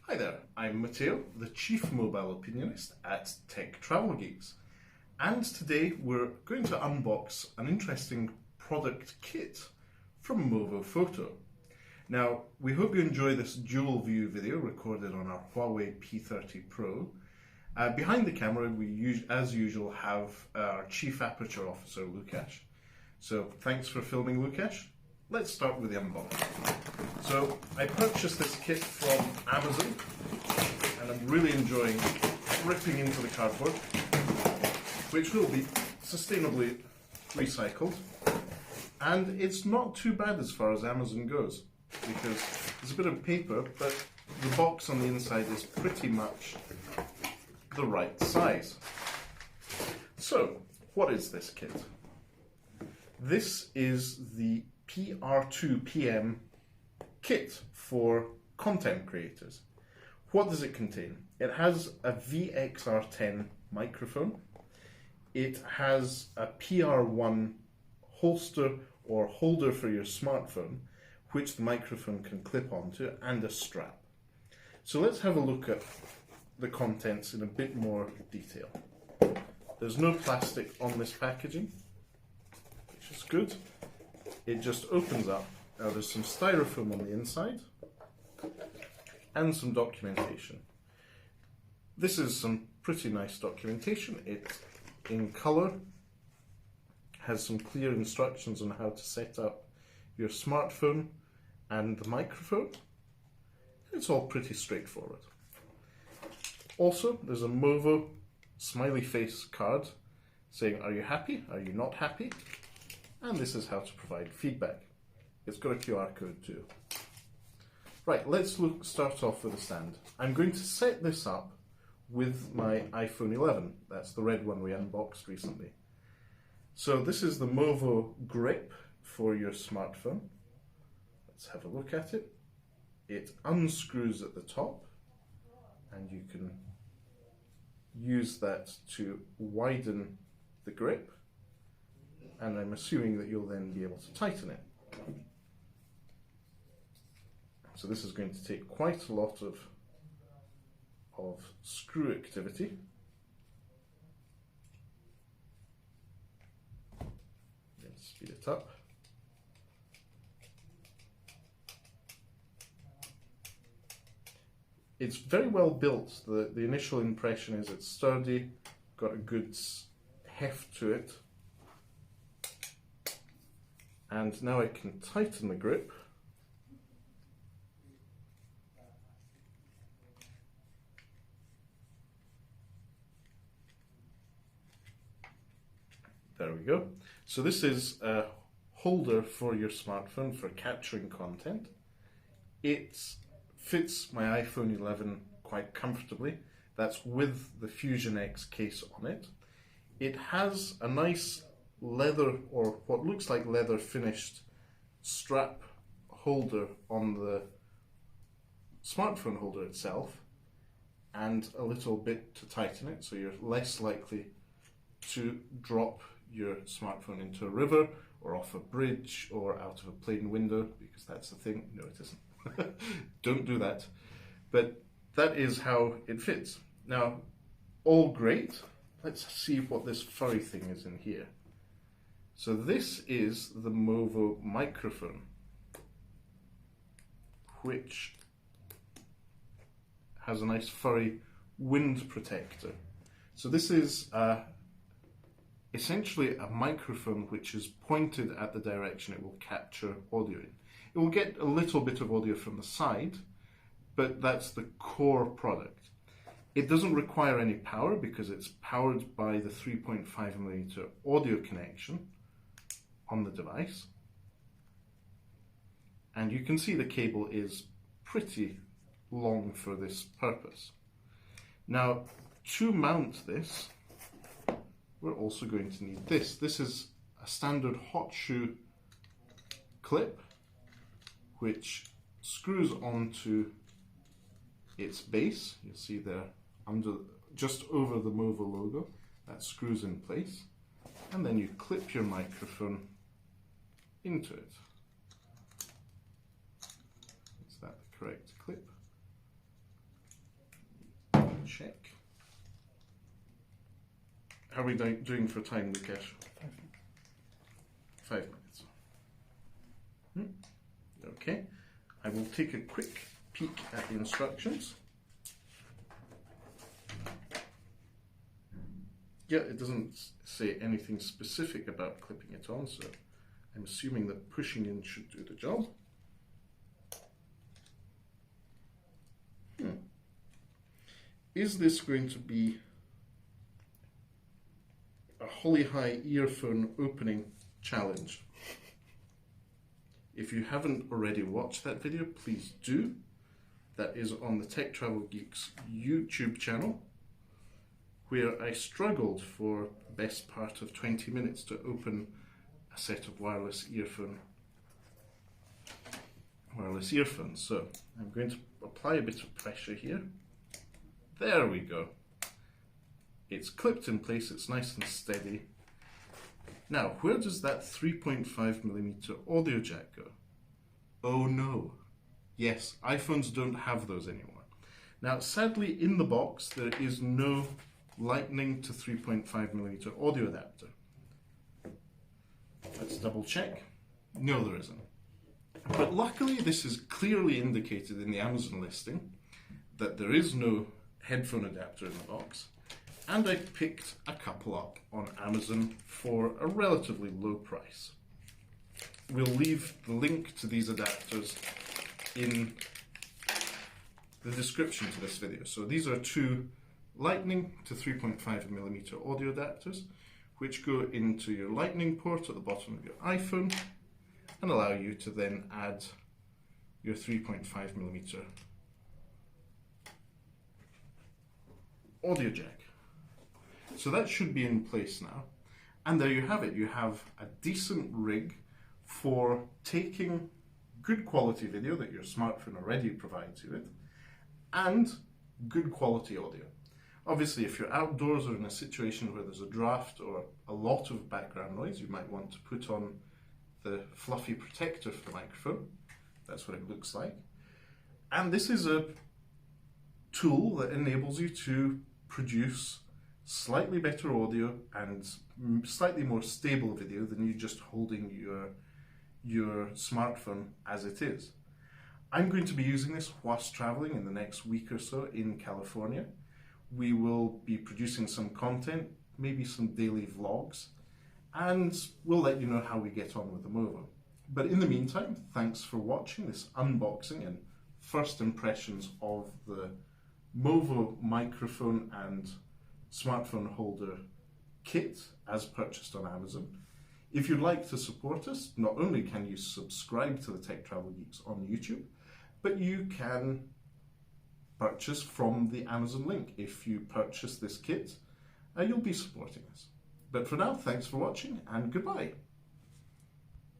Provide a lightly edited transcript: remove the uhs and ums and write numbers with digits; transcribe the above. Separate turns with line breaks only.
Hi there, I'm Matteo, the Chief Mobile Opinionist at Tech Travel Geeks, and today we're going to unbox an interesting product kit from Movo Photo. Now, we hope you enjoy this dual view video recorded on our Huawei P30 Pro. Behind the camera we, as usual, have our Chief Aperture Officer, Lukash. So thanks for filming, Lukash. Let's start with the unboxing. So I purchased this kit from Amazon and I'm really enjoying ripping into the cardboard, which will be sustainably recycled. And it's not too bad as far as Amazon goes, because there's a bit of paper, but the box on the inside is pretty much the right size. So, what is this kit? This is the PR-2-PM kit for content creators. What does it contain? It has a VXR10 microphone. It has a PR1 holster or holder for your smartphone, which the microphone can clip onto, and a strap. So let's have a look at the contents in a bit more detail. There's no plastic on this packaging, which is good. It just opens up. Now there's some styrofoam on the inside and some documentation. This is some pretty nice documentation. It's in color, has some clear instructions on how to set up your smartphone and the microphone. It's all pretty straightforward. Also, there's a Movo smiley face card saying, are you happy? Are you not happy? And this is how to provide feedback. It's got a QR code too. Right, let's start off with a stand. I'm going to set this up with my iPhone 11. That's the red one we unboxed recently. So this is the Movo grip for your smartphone. Let's have a look at it. It unscrews at the top, and you can use that to widen the grip, and I'm assuming that you'll then be able to tighten it. So this is going to take quite a lot of screw activity. Let's speed it up. It's very well built. The initial impression is it's sturdy, got a good heft to it. And now I can tighten the grip. There we go. So this is a holder for your smartphone for capturing content. It fits my iPhone 11 quite comfortably. That's with the Fusion X case on it. It has a nice leather, or what looks like leather finished strap holder on the smartphone holder itself, and a little bit to tighten it so you're less likely to drop your smartphone into a river or off a bridge or out of a plane window, because that's the thing. No, it isn't. Don't do that. But that is how it fits. Now, all great. Let's see what this furry thing is in here. So this is the Movo microphone, which has a nice furry wind protector. So this is essentially a microphone which is pointed at the direction it will capture audio in. It will get a little bit of audio from the side, but that's the core product. It doesn't require any power because it's powered by the 3.5mm audio connection on the device. And you can see the cable is pretty long for this purpose. Now, to mount this, we're also going to need this. This is a standard hot shoe clip, which screws onto its base. You'll see there, just over the Movo logo, that screws in place. And then you clip your microphone into it. Is that the correct clip? check. How are we doing for time, Lukesh? 5 minutes. Okay, I will take a quick peek at the instructions. Yeah, it doesn't say anything specific about clipping it on, so I'm assuming that pushing in should do the job. Is this going to be a holly-high earphone opening challenge? If you haven't already watched that video, please do. That is on the Tech Travel Geeks YouTube channel, where I struggled for the best part of 20 minutes to open a set of wireless earphones. So I'm going to apply a bit of pressure here. There we go. It's clipped in place, it's nice and steady. Now, where does that 3.5mm audio jack go? Oh no. Yes, iPhones don't have those anymore. Now, sadly, in the box, there is no Lightning to 3.5mm audio adapter. Let's double check. No, there isn't. But luckily, this is clearly indicated in the Amazon listing that there is no headphone adapter in the box. And I picked a couple up on Amazon for a relatively low price. We'll leave the link to these adapters in the description to this video. So these are two Lightning to 3.5mm audio adapters, which go into your Lightning port at the bottom of your iPhone and allow you to then add your 3.5mm audio jack. So that should be in place now. And there you have it. You have a decent rig for taking good quality video that your smartphone already provides you with, and good quality audio. Obviously, if you're outdoors or in a situation where there's a draft or a lot of background noise, you might want to put on the fluffy protector for the microphone. That's what it looks like. And this is a tool that enables you to produce slightly better audio and slightly more stable video than you just holding your smartphone as it is. I'm going to be using this whilst traveling in the next week or so in California. We will be producing some content, maybe some daily vlogs, and we'll let you know how we get on with the Movo. But in the meantime, thanks for watching this unboxing and first impressions of the Movo microphone and smartphone holder kit as purchased on Amazon. If you'd like to support us, not only can you subscribe to the Tech Travel Geeks on YouTube, but you can purchase from the Amazon link. If you purchase this kit, you'll be supporting us. But for now, thanks for watching and goodbye.